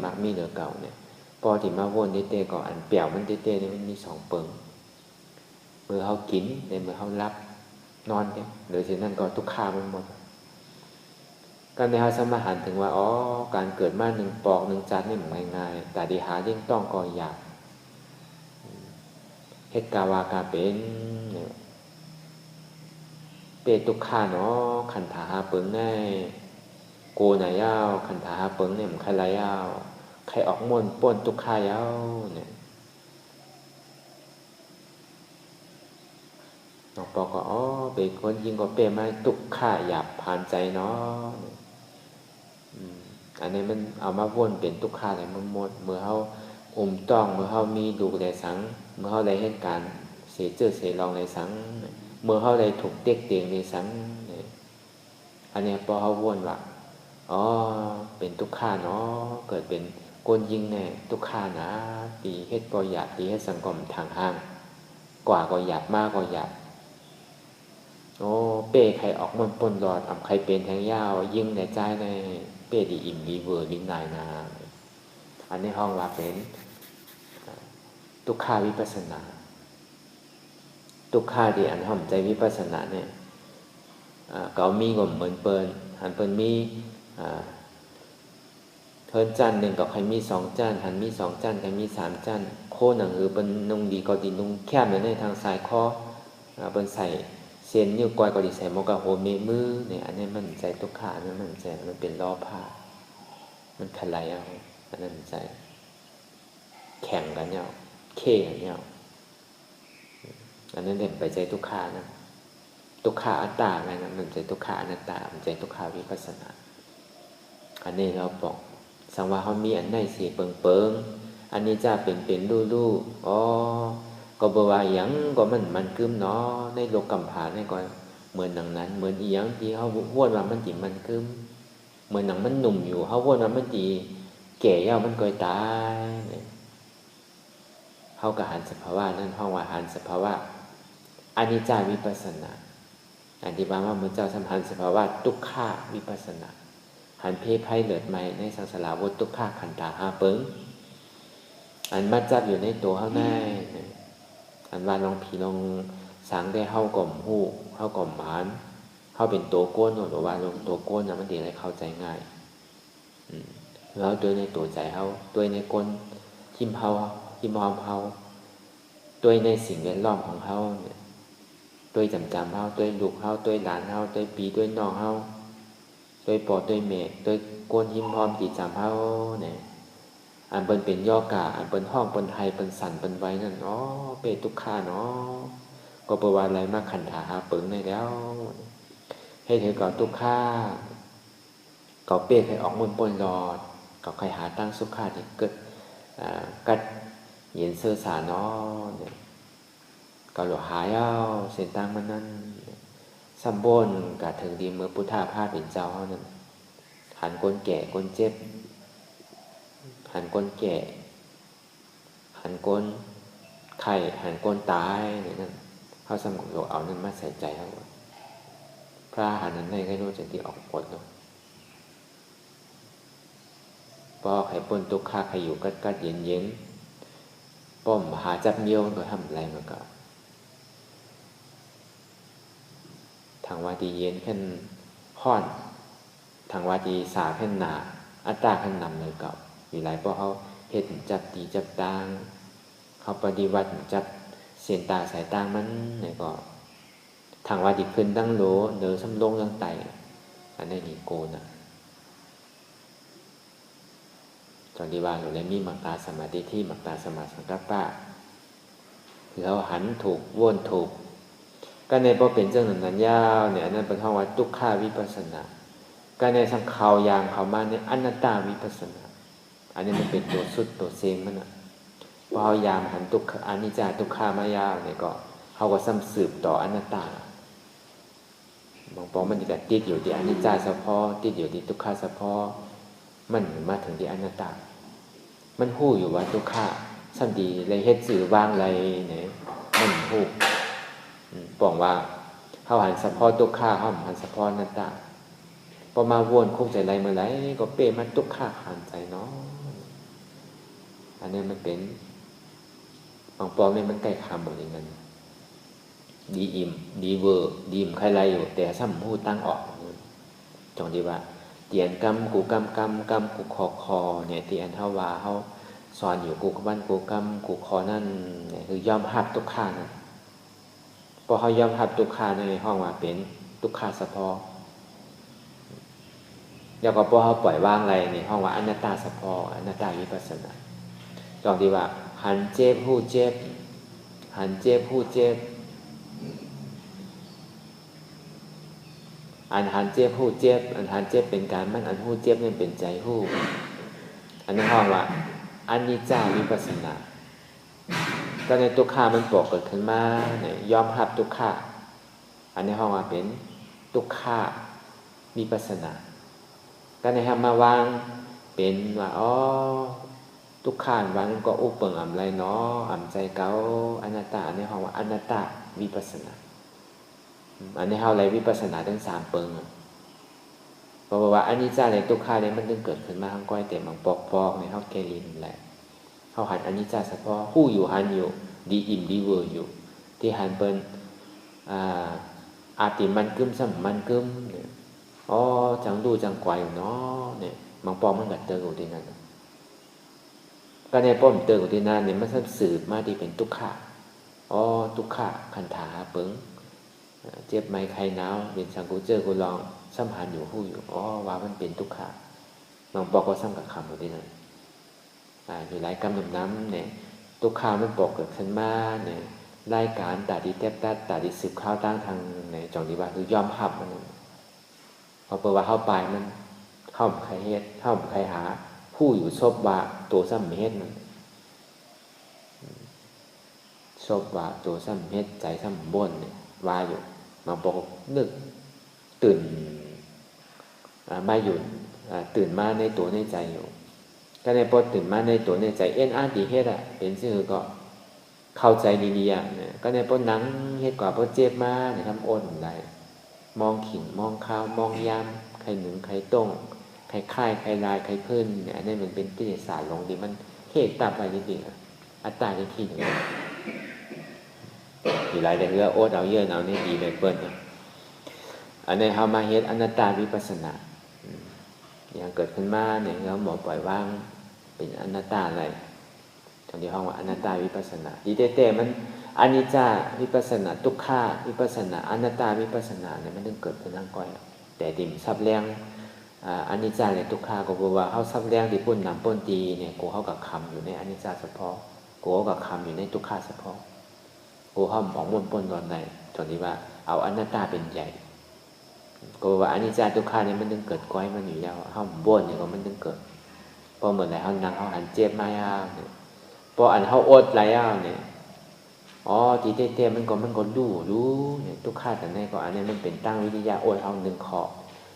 มักมีเดือเก่าเนี่ยพอที่มาวนเต้ก็อันเปรียวมันเต้เนี่ยมันมีสองเปิงเมื่อเขากินในเมื่อเขารับนอนเนี่ยโดยสิ่งนั้นก็ทุกข้ามันหมดการในเขาสมาหันถึงว่าอ๋อการเกิดมาหนึ่งปอกหนึ่งจานนี่มันง่ายๆแต่ดีหายิ่งต้องก็อยากเฮ็ดกาวากาเป็นเปตุกขาเนาะขันถาหาเปิงแน่โกนายาวขันถาหาเปิงเนี่ยมันใครไรยาวใครออกมนป้นตุกขายาวเนี่ยน้องปอก็อ๋อเป็นคนยิงก็เปรมาตุกขาหยาบผ่านใจเนาะอันนี้มันเอามาวนเป็นทุกขาอะไรมันหมดเมื่อเขาต้องเมื่อเขามีดูในสังเมื่อเขาได้เหตุการณ์เสียเจอเสียลองในสังเมื่อเขาได้ถูกเตียกเตียงในสังอันนี้พอเขาวนว่าอ๋อเป็นทุกขาเนาะเกิดเป็นก้นยิงแน่ทุกขานะตีเฮ็ดก็หยาบตีเฮ็ดสังคมทางห้างกว่าก็หยาบมากก็หยาบโอ้เป้ใครออกมันปนหลอดใครเป็นแทงยาวยิงในใจในเป้ดีอิ่มดีเวอร์ดิ้งนายนาอันนี้ห้องว่าเป็นทุกขาวิปัสสนาทุกขาดีอันห้อมใจวิปัสสนาเนี่ยก็มีกลมเหมือนเปิ้นหันเปิ้นมีเทินจันหนึ่งกับใครมีสองจันหันมีสองจันใครมีสามจันโคหนังหรือเป็นนุ่งดีก็ดีนุ่งแคบในทางซ้ายคอเป็นใส่เส้นนิ้วก้อยก็ดีใส่โมกะโฮเมมือเนี่ยอันนี้มันใจทุกขาเนี่ยมันใจมันเป็นล้อผ้ามันขลายเอาอันนั้นใจแข่งกันเนี่ยเข่กันเนี่ยอันนั้นเด่นไปใจทุกขานะ ทุกขาอัตตาอะไรนะมันใจทุกขาอนัตตามันใจทุกขาวิปัสสนาอันนี้เราบอกสังว่าเขามีอันไหนเสียเปิงอันนี้จะเป็นลู่อ๋อก็บอกว่าอย่างก็มันกึมเนาะในโลกกัมพาในก็เหมือนหนังนั้นเหมือนอีหยังที่เขาพูดว่ามันจิมันกึมเหมือนหนังมันหนุ่มอยู่เขาพูดว่ามันจีแก่ยาวมันก็ตายเขากับหันสภาวะนั่นห้องว่าหันสภาวะอนิจจาวิปัสสนาอันที่ว่าเหมือนเจ้าสัมพันธ์สภาวะทุกขาวิปัสสนาหันเพศไพ่เลิดใหม่ในสังสารวัฏทุกขาขันธาหาเปิงอันมัดจับอยู่ในตัวเขาแน่อันว่าลองผีลองสางได้เข้ากล่อมหูเข้ากล่อมหมานเข้าเป็นตัวโก้นหรือว่าลงตัวโก้นนะมันดีอะไรเข้าใจง่ายแล้วตัวในตัวใจเขาตัวในก้นทิมเฮาทิมหอมเฮาตัวในสิ่งแวดล้อมของเขาเนี่ยตัวจำเฮาตัวลูกเฮาตัวหลานเฮาตัวปีตัวน้องเฮาตัวปอตัวเมฆตัวก้นทิมหอมจีจำเฮาเนี่ยอันเป็นย่อกาอันเป็นห้องเป็นไทยเป็นสันเป็นไว้นั่นอ๋อเป็นทุกขาเนาะก็ประวัติอะไรมาขันธาหาเปิงในแล้วให้เธอก่อทุกขาก็เป้ใครออกมุนปนรอดก็ใครหาตั้งสุขาที่เกิดกัดเย็นเสื้อสาเนาะเนี่ยก็หลวหายเอาเส้นตั้งมันนั่นสัมบนกะถึงดีเมื่อพุทธาภาพเป็นเจ้าเท่านั้นหันก้นแก่ก้นเจ็บหันก้นแก่หันก้นไข่หันก้นตายเนี่ยนั่นเขาสมองเอานั่นมาใส่ใจเขาพระหันนั้นในก็รู้จักที่ออกกฎเนาะพอไข่ปนตุกข้าไข่อยู่กัดเย็นป้อมหาจับเยี่ยวก็ทำอะไรมันก็ทางวาดีเย็นขึ้นห้อนทางวาดีสาขึ้นหนาอัตตาขึ้นนำเลยเก่าอยู่หลายเพราะเขาเห็ดจับตีจับตางเขาปฏิวัติจับเสียนตาสายตางมันเนี่ยก็ทางวาดีขึ้นตั้งโหลเดินซ้ำลงตั้งไตอันนี้นี่โกนะตอนที่ว่าเราเลยมีมักตาสมาธิที่มักตาสมาสังกัปปะเราหันถูกวนถูกก็ในพอเป็นเจ้าหนันยาวเนี่ยอันนั้นเป็นห้องว่าทุกขาวิปัสสนาก็ในสังขาวยางเขามาเนี่ยอนัตตาวิปัสสนาอันนี้มันเป็นตัวสุดตัวเซงมันอ่ะพอเอายามหันทุกอนิจจาทุกขามายาวเนี่ยก็เขาก็ซ้ำสืบต่ออนัตตาบางปองมันจะติดอยู่ที่อนิจจาเฉพาะติดอยู่ที่ทุกขาเฉพาะมันมาถึงที่อนัตตามันหู้อยู่ว่าทุกขาสันดีเลยเฮ็ดสื่อวางอะไรเนี่ยมันหู้บอกว่าเขาหันเฉพาะทุกขาเขาหันเฉพาะอนัตตาพอมาวนคุ้มใจไรเมื่อไรก็เปมันทุกขาหันใจเนาะอันนี้มันเป็นบางปองเนี่ยมันใกล้คำหมดอย่างนั้นดีอิ่มดีเวอร์ดีมใครไรอยู่แต่ซ้ำพูดตั้งออกจงดีว่าเตียนกำกูกำกูคอเนี่ยที่อันเทวาเขาสอนอยู่กูบ้านกูกำกูคอนั่นเนี่ยคือยอมหับทุกขานะพอเขายอมหับทุกขาในห้องว่าเป็นทุกขาเฉพาะแล้วก็พอเขาปล่อยวางอะไรในห้องว่าอนัตตาเฉพาะอนัตตาวิปัสสนาจงดีว่าหันเจ็บหู้เจ็บหันเจ็บหู้เจ็บอันหันเจ็บหู้เจ็บอันหันเจ็บเป็นการมันอันหู้เจ็บนี่เป็นใจหู้อันนี้ห้องว่าอนิจจาวิปัสสนาก็ในทุกขามันปรากฏขึ้นมาเนี่ยยอมรับทุกขาอันนี้ห้องว่าเป็นทุกขาวิปัสสนาก็ในทำมาวางเป็นว่าอ๋อทุกขาวันก็อุปเปิงอ่ำไรเนาะอ่ำใจเก้าอนัตตาในห้องว่าอนัตตาวิปัสสนาอันนี้เขาอะไรวิปัสสนาทั้งสามเปิงเพราะว่าอนิจจาในทุกขาเนี่ยมันต้องเกิดขึ้นมาทั้งก้อยแต่บางปอกในเขาเกลินแหละเขาหันอนิจจาเฉพาะหู้อยู่หันอยู่ดีอิ่มดีเวอร์อยู่ที่หันเป็นอาติมันกึมสัมมันกึมเนี่ยอ๋อจังดูจังกวายอยู่เนาะเนี่ยบางปอกมันกัดเติร์อยู่ที่นั่นก็ในป้อมเติร์อยู่ที่นั่นเนี่ยมันสืบมาที่เป็นทุกขาอ๋อทุกขาขันธาเปิงเจ็บไหมใครหนาวเป็นสังกูเจอกูลองสัมผัสอยู่หู้อยู่อ๋อว่ามันเป็นทุกขาบางปอกก็ซ้ำกับคำอยู่ที่นั่นอยู่หลายกำหนดน้ำเนี่ยทุกขามันปอกเกิดขึ้นมาเนี่ย รายการตาดีแทบตัดตาดีสืบข้าวตั้งทางในจองดีว่าคือยอมหับมันพอเปิดว่าเข้าไปมันเข้าใครเฮ็ดเข้าใครหาผู้อยู่ชบว่าตัวซ้ำเฮ็ดมันชบว่าตัวซ้ำเฮ็ดใจซ้ำบ่นเนี่ยว่าอยู่มาบอกนึกตื่นมาอยู่ตื่นมาในตัวในใจอยู่ก็ในพอตื่นมาในตัวในใจเอ็นอาร์ดีเฮ็ดเป็นชื่อก็เข้าใจดีๆเนี่ยก็ในพอนังเฮ็ดกว่าพอเจ็บมาเนี่ยทำอ้นได้มองขิงมองข้าวมองยามใครหนึ่งใครต้งใครค่ายใครลายใครพื้นเนี่ยนี่มันเป็นที่ศาสตร์ลงดีมันเหตุตามไปจริงๆอัตตาในที่หนึ่งอยู่หลายแต่เรื่องโอ๊ตเอาเยอะเอาเนี่ยดีเลยเปิ้ลอันนี้เขามาเฮ็ดอนัตตาวิปัสสนาอย่างเกิดขึ้นมาเนี่ยเราบอกปล่อยวางเป็นอนัตตาอะไรตรงที่ห้องว่าอนัตตาวิปัสสนาดีเต้มันอนิจจาวิปัสสนาทุกขาวิปัสสนาอนัตตาวิปัสสนาเนี่ยมันต้องเกิดขึ้นทั้งก้อยแต่ดิ่มซับแรงอนิจจาเนี่ยทุกขาก็บอกว่าเขาซับแรงที่ปุ่นนำปุ่นตีเนี่ยกูเขากับคำอยู่ในอนิจจาเฉพาะกูเขากับคำอยู่ในทุกขาเฉพาะกูเขาหมองมุ่นปุ่นตอนไหนตอนที่ว่าเอาอนัตตาเป็นใหญ่ก็ว่าอนิจจาทุกขาเนี่ยมันต้องเกิดก้อยมันอยู่แล้วเขาบ่นเนี่ยก็มันต้องเกิดพอเหมือนไหนเขานั่งเขาหันเจ็บมาเนี่ยพออันเขาอดไหลเนี่ยอ๋อทีเต้มันก็ดูเนี่ยทุกขาแต่ในก็อันนี้มันเป็นตั้งวิทยาโอดเอาหนึ่งขอ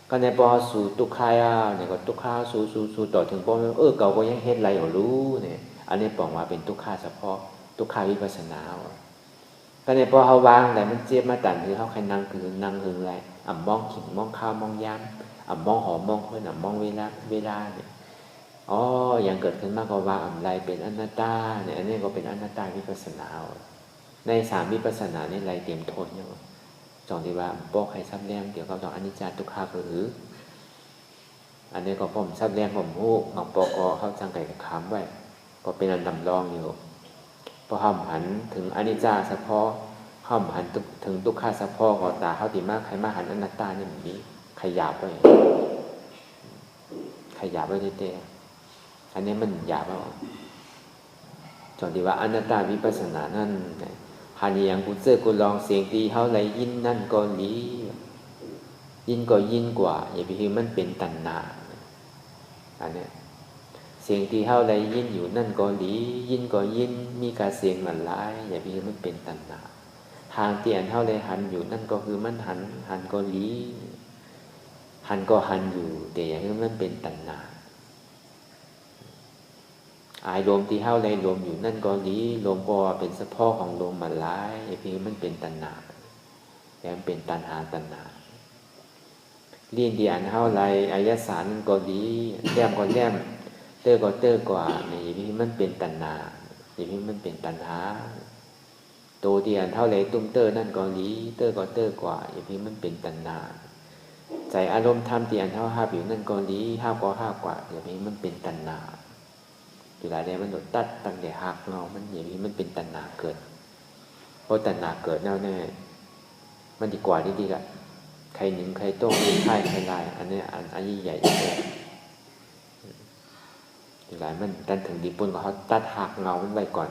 ก็ในพอสู่ทุกขาเนี่ยก็ทุกขาสู่ต่อถึงพอเก่าก็ยังเฮ็ดไรอยู่รู้เนี่ยอันนี้บอกว่าเป็นทุกขาเฉพาะทุกขาวิปัสสนาก็ในพอเขาวางแต่มันเจ็บมาตันคือเขาใครนั่งคือนั่งหึงไรมองขิงมองข้าวมองยำมองหอมมองคนมองเวลาเนี่ยอ๋ออย่างเกิดขึ้นมากกว่าอะไรเป็นอนัตตาเนี่ยอันนี้ก็เป็นอนัตตาวิปัสสนาในสามวิปัสสนาเนี่ยไรเต็มทนอยู่จองที่ว่าบอกให้ซับแรงเกี่ยวกับอนิจจาทุกขาหรืออันนี้ก็ผมซับแรงผมหูหงปอกเข้าจังไก่กับคำไว้ก็เป็นอันดำรองอยู่พอห้ามหันถึงอนิจจาเฉพาะห้ามหันถึงทุกขาเฉพาะก็ตาเข้าตีมากใครมาหันอนัตตาเนี่ยมันมีขยับไว้เต้อันนี้มันหยาบเอาจนที่ว่าอนัตตาวิปัสสนานั่นหานี่อย่างกูเจอกูลองเสียงตีเฮาไหลยินนั่นก็หลียินก็ยินกว่าอย่าไปคิดมันเป็นตัณหาอันนี้เสียงตีเฮาไหลยินอยู่นั่นก็หลียินก็ยินมีการเสียงมันหลายอย่าไปคิดมันเป็นตัณหาทางเตียนเฮาไหลหันอยู่นั่นก็คือมันหันก็หลีหันก็หันอยู่แต่อย่าไปคิดมันเป็นตัณหาอายลมที่เฮาเลยลมอยู่นั่นก็ดีลมก็เป็นเฉพาะของลมมันหลายไอ้พี่มันเป็นตัณหาแต่มันเป็นตัณหาเรียนเดียนเฮาไรอายสารก็ดีแย้มก็แย้มเตอก็เตอกว่านี่พี่มันเป็นตัณหานี่พี่มันเป็นตัณหาโตเดียนเท่าไรตุ้มเตอนั่นก็ดีเตอก็เตอกว่านี่พี่มันเป็นตัณหาใจอารมณ์ทำเตียนเท่าห้าอยู่นั่นก็ดีห้าก็ห้ากว่านี่พี่มันเป็นตัณหาอยู่หลายแดนมันโดดตัดตั้งแต่หักเรามันอย่างนี้มันเป็นตัณหาเกิดเพราะตัณหาเกิดแน่มันดีกว่าดีๆละใครหนึ่งใครโต้ใครค่ายใครลายอันนี้อันใหญ่เลยอยู่หลายมันดันถึงดีปุ่นก็เขาตัดหักเงามันไว้ก่อน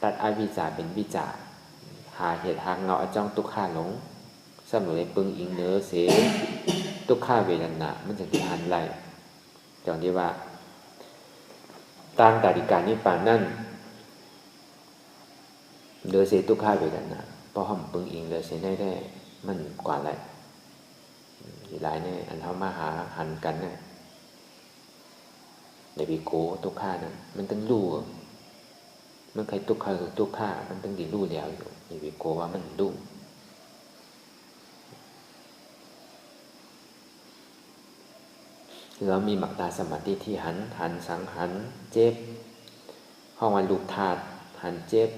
ตัดอวิชชาเป็นวิจารหาเหตุหักเงาจ้องตุกขาหลงสมุนไพรปึงอิงเนื้อเสียตุกขาเวทนามันจะหันไหลอย่างที่ว่าตั้งตาดิการนิพพานนั่นเดือเสตุกขาเวทนาเพราะห้อมปึงอิงเดือเสได้มันกว่าอะไรอีหลายเนี่ยอันเท่ามาหาหันกันเนี่ยเดี๋ยวไปโกตุกขานั้นมันต้องรู้มันใครตุกขาคือตุกขามันต้องดีรู้แล้วอยู่เดี๋ยวไปโกว่ามันรู้เรามีมักตาสมาธิที่หันสังหันเจ็บห้องวันลูกถาดหันเจ็บ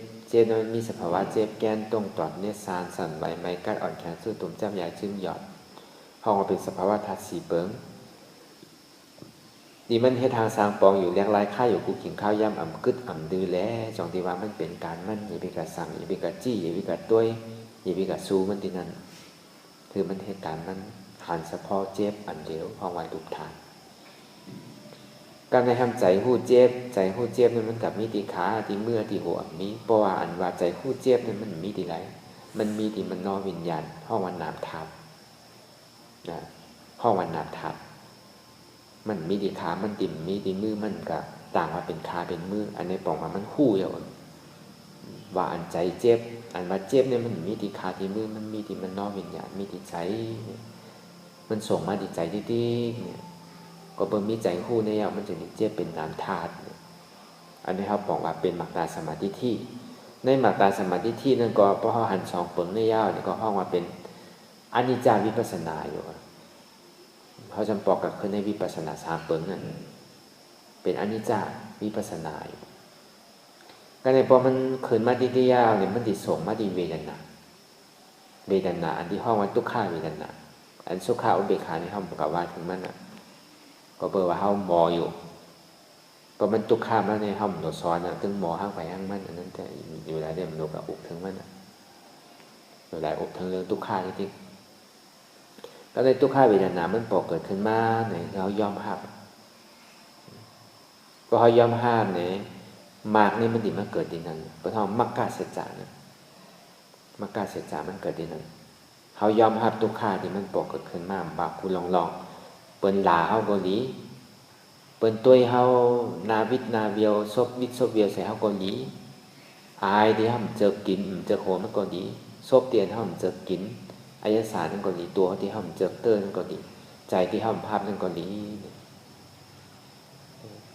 นั้นมีสภาวะเจ็บแก้นตรงตอดเนื้อซานสั่นไหวไม้กัดอ่อนแข็งสู้ตุ่มจ้ำยาจึงหยอดห้องว่าเป็นสภาวะธาตุสีเปิงนี่มันให้ทางสร้างปองอยู่เลี้ยงลายค่าอยู่กูกินข้าวย่ำอ่ำกึดอ่ำดื้อแล้วจองที่ว่ามันเป็นการมันอย่าไปกัดสั่งอย่าไปกัดจี้อย่าไปกัดต้วยอย่าไปกัดซูมันที่นั่นคือมันเหตุการณ์มันหันเฉพาะเจ็บอันเดียวห้องวันลูกถาด การในทำใจหู้เจ็บใจหู้เจ็บนี่มันกับมีที่ขาที่มือที่หัวมีเพราะว่าอันว่าใจหู้เจ็บนี่มันมีที่ไรมันมีที่มันนอวิญญาณห้องวันนามทับนะห้องวันนามทับมันมีที่ขามันติ่มมีที่มือมันก็ต่างว่าเป็นขาเป็นมืออันนี้บอกว่ามันหู้อย่างว่าอันใจเจ็บอันว่าเจ็บเนี่ยมันมีที่ขาที่มือมันมีที่มันนอวิญญาณมีที่ใจมันส่งมาที่ใจที่เนี่ยก็เบิ่งมีใจหู้เนี่ยมันจะเจ็บเป็นนามธาตุอันนี้เขาบอกว่าเป็นมรรคตาสมาธิที่ในมรรคตาสมาธิที่นั่นก็เพราะเขาหันสองเปิงในยาวเนี่ยก็ห้องว่าเป็นอนิจจาวิปัสสนาอยู่เขาจำปอกกับคือในวิปัสสนาสามเปิงนั่นเป็นอนิจจาวิปัสสนาอยู่ก็ในพอมันขึ้นมาที่ยาวเนี่ยมันติดส่งมาที่เวทนาเวทนาอันที่ห้องว่าทุกขาเวทนาอันสุขาอุเบกขาในห้องบอกว่าถึงมันก็เปิดว่าเขาหมออยู่ก็มันทุกขามาในห้องหนวดซ้อนถึงหมอห้างไปห้างมันอันนั้นแต่อยู่หลายเดือนมันกับอุกถึงมันอยู่หลายอุกถึงเรื่องทุกขาจริงแล้วในทุกขาเวทนามันปอกเกิดขึ้นมาเนี่ยเรายอมหับก็เขายอมห้ามเนี่ยมากนี่มันดีมาเกิดดีนั้นเพราะทำมักกะเสจานะมักกะเสจามันเกิดดีนั้นเขายอมหับทุกขาที่มันปอกเกิดขึ้นมาบากคุณลองเปิ้นหลาเขาเกาหลีเปิ้นตัวเขานาวิทนาเวียวซบวิทซบเวียวใส่เขาเกาหลีอายที่เขาเจอกินเจอโหมันเกาหลีซบเตียนเขาเจอกินอายสารนั่นเกาหลีตัวที่เขาเจอเตอร์นั่นเกาหลีใจที่เขาภาพนั่นเกาหลี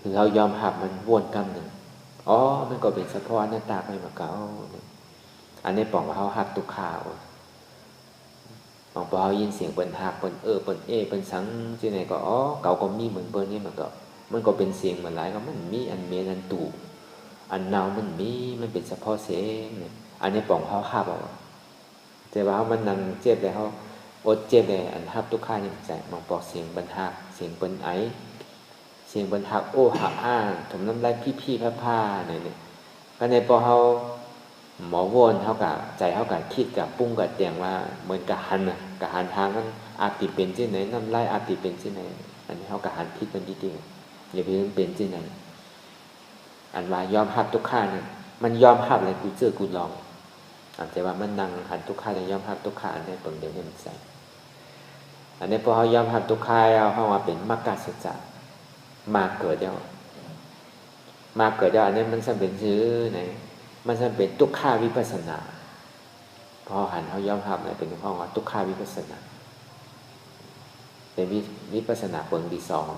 คือเขายอมหับมันวนกรรมหนึ่งอ๋อมันก็เป็นเฉพาะหน้าตาไปมาเก่าอันนี้บอกว่าเขาหักตุกข่าวบางพอเขายินเสียงเปิ้นหักเปิ้นเปิ้นเปิ้นสังที่ไหนก็อ๋อเก่าก็มีเหมือนเปิ้นนี่มันก็เป็นเสียงเหมือนหลายก็มันมีอันเมียนอันตู่อันเนามันมีมันเป็นเฉพาะเสียงเนี่ยอันนี้บอกเขาหับเอาแต่ว่าเขามันนั่งเจ็บเลยเขาอดเจ็บเลยอันหับตุกข่ายังใจบางปอกเสียงเปิ้นหักเสียงเปิ้นไอเสียงบนหักโอ้หักอ้างถมน้ำลายพี่ผ้าเนี่ยก็ในพอเขาหมอวนเขากับใจเขากับคิดกับปุ้งกับเตียงว่าเหมือนกับหันกับหันทางมันอาจติเป็นที่ไหนน้ำลายอาจติเป็นที่ไหนอันนี้เขากับหันคิดมันดีๆอย่าไปเป็นที่ไหนอันว่ายอมหับทุกข้าเนี่ยมันยอมหับอะไรกูเจอกูลองแต่ว่ามันนั่งหันทุกข้าเลยยอมหับทุกข้าอันนี้ผมเดี๋ยวให้มันใส่อันนี้พอเขายอมหับทุกข้าเอาเขาว่าเป็นมรรคสัจจะมาเกิดแล้วมาเกิดแล้วอันนี้มันจะเป็นชื่อไหนมันจะเป็นทุกขาวิปัสสนาพอหันเขายอมรับเลยเป็นข้อว่าทุกขาวิปัสสนาเป็นวิปัสสนาเปิงที่สอง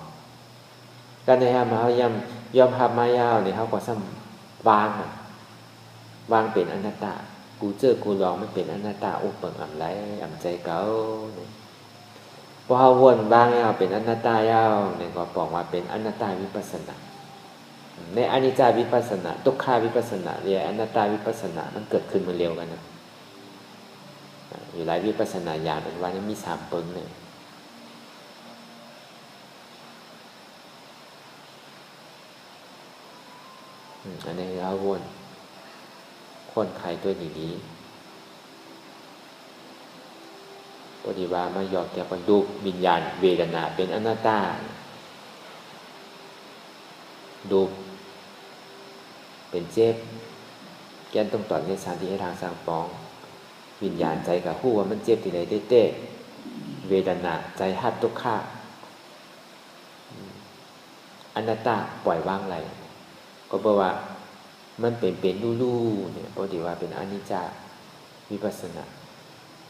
การในเขายอมรับมายาวเนี่ยเขาก็ซ้ำวางเป็นอนัตตากูเจอกูลองไม่เป็นอนัตตาอุปเปิงอ่ำไรอ่ำใจเก่าพอเขาวนบ้างเอาเป็นอนัตตายาวเนี่ยก็บอกว่าเป็นอนัตตาวิปัสสนาในอนิจจาวิปัสสนาทุกขาวิปัสสนาเรียอนัตตาวิปัสสนามันเกิดขึ้นมาเร็วกันนะอยู่หลายวิปัสสนาอย่างเป็นว่านี่มีสามเปิงเลยอันนี้เราวนคนไข้ตัวดีปฏิบัติมาหยอกแต่คนดูวิญญาณเวทนาเป็นอนัตตาดูเป็นเจ็บแกนต้องต่อในสารที่ให้ทางสร้างปองวิญญาณใจกับผู้ว่ามันเจ็บที่ไหนเต้เวทนาใจหัดทุกข้าอนัตตาปล่อยวางไหลก็เพราะว่ามันเป็นลู่เนี่ยปกติว่าเป็นอนิจจาวิปัสสนา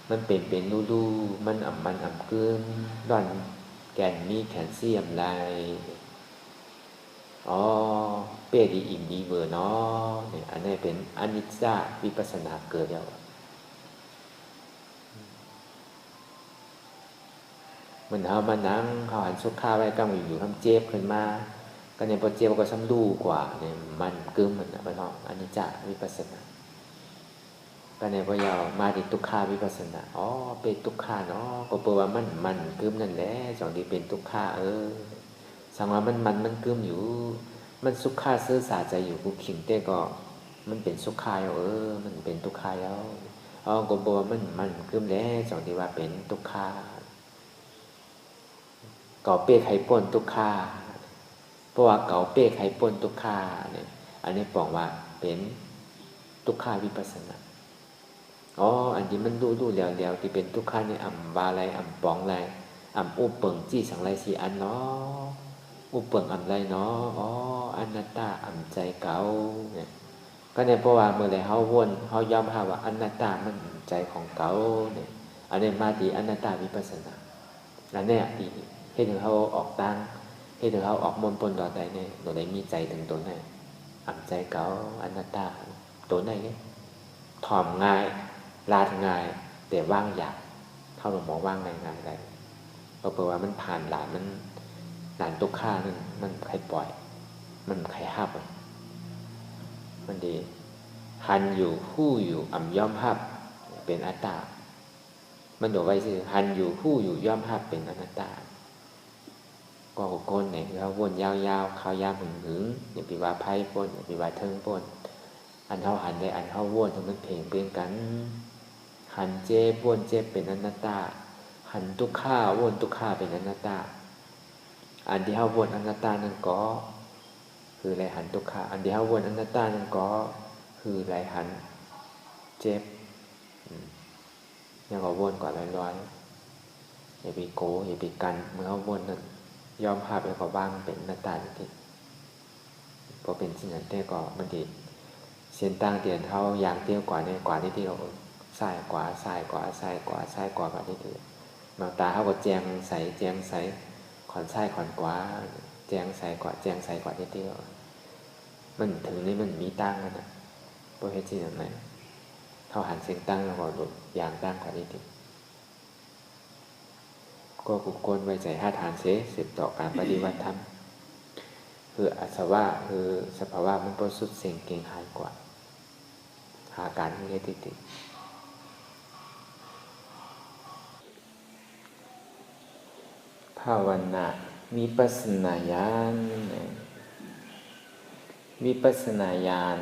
มันเป็นลู่มันอ่ำเกินร่อนแกนมีแคลเซียมไรอ๋อเป้ดีอิ่มดีเวอร์เนาะเนี่ยอันนี้เป็นอนิจจาวิปัสสนาเกิดแล้วมันเอามานั่งเขาหันสุขาไว้ก็อยู่ทำเจ็บขึ้นมาก็เนี่ยพอเจ็บก็ซ้ำลู่กว่าเนี่ยมันกึ้มมันนะไปเนาะอนิจจาวิปัสสนาก็เนี่ยพอยาวมาดิทุกขาวิปัสสนาอ๋อเป็นทุกขาเนาะก็แปลว่ามันกึ้มนั่นแหละสองที่เป็นทุกขาสังว่ามันกึ้มอยู่มันสุขาเสื้อสาใจอยู่กูขิงเต้ก็มันเป็นสุขายมันเป็นทุกขายแล้วก็บอกว่ามันกึ้มแล้วสองที่ว่าเป็นทุกขาก่อเป้ไข่ป่นทุกขา เพราะว่าเก่าเป้ไขปนทุกขาเนี่ยอันนี้บอกว่าเป็นทุกขาวิปัสสนาอ๋ออันนี้มันดูแล้วที่เป็นทุกขาเนี่ยอ่ำบาไรอ่ำปองไรอ่ำอุปเปิงจี้สังไรสีอันเนาะอุปเปิงอ่ำไรเนาะอ๋ออนัตตาอ่ำใจเก่าเนี่ยก็เนี่ยเพราะว่าเมื่อใดเฮาวนเฮายอมรับว่าอนัตตามันใจของเก่าเนี่ยอันนี้มาดีอนัตตาวิปัสสนาอันนี้ดีให้ถึงเฮาออกตั้งให้ถึงเฮาออกมนปนต่อใดเนี่ยตัวใดมีใจถึงตัวนั้นอ่ำใจเก่าอนัตตาตัวไหนเนี่ยถ่อมง่ายลาดง่ายแต่ว่างอยากเข้าหลวงหมอว่างง่ายได้เพราะว่ามันผ่านหลานมันหลานตุกข้านั่นมันใครปล่อยมันใครห้ามมันดีหันอยู่คู่อยู่อ่ำย่อมหับเป็นอัตตามันบอกไว้สิหันอยู่คู่อยู่ย่อมหับเป็นอนัตตาก็โกนเนี่ยเขาวนยาวๆเขายาวหึงอย่าไปว่าไพ่ปนอย่าไปว่าเทิงปนอันเท่าหันได้อันเท่าวนมันเพลงเปลี่ยนกันหันเจ็บวนเจ็บเป็นอนัตตาหันทุกข้าวนทุกข้าเป็นอนัตตาอันที่เท่าวนอนัตตานั่นก็คือไรหันทุกข้าอันที่เท่าวนอนัตตานั่นก็คือไรหันเจ็บยังก็วนกว่าลอยๆอย่าไปโกอย่าไปกันเมื่อเขาวนนั่นยอมภาพแล้วก็บ้างเป็นอนัตตาจริงพอเป็นสิ่งนั้นแต่ก็มันดีเส้นตั้งเตียนเท่าอย่างเตี้ยวกว่าเนี่ยกว่าที่เราซ้ายกว่าซ้ายกว่าซ้ายกว่าซ้ายกว่าแบบนี้คือมาตาเขาก็แจงใสแจงใสขอนซ้ายขอนขวาแจงใสกว่าแจงใสกว่าที่เตี้ยวมันถึงนี่มันมีตั้งกันนะเพราะเหตุที่นั้นไหมเท่าหันเส้นตั้งแล้วก็หลุดอย่างตั้งกว่าที่เตี้ยวก็กุกลไว้ใจห้าฐานเสสืบต่อการปฏิวัติธรรมคืออาสวะคือสภาวะมันประสุดเสียงเก่งหายกว่าหาการที่ติดภาวนาวิปัสสนาญาณวิปัสสนาญาณ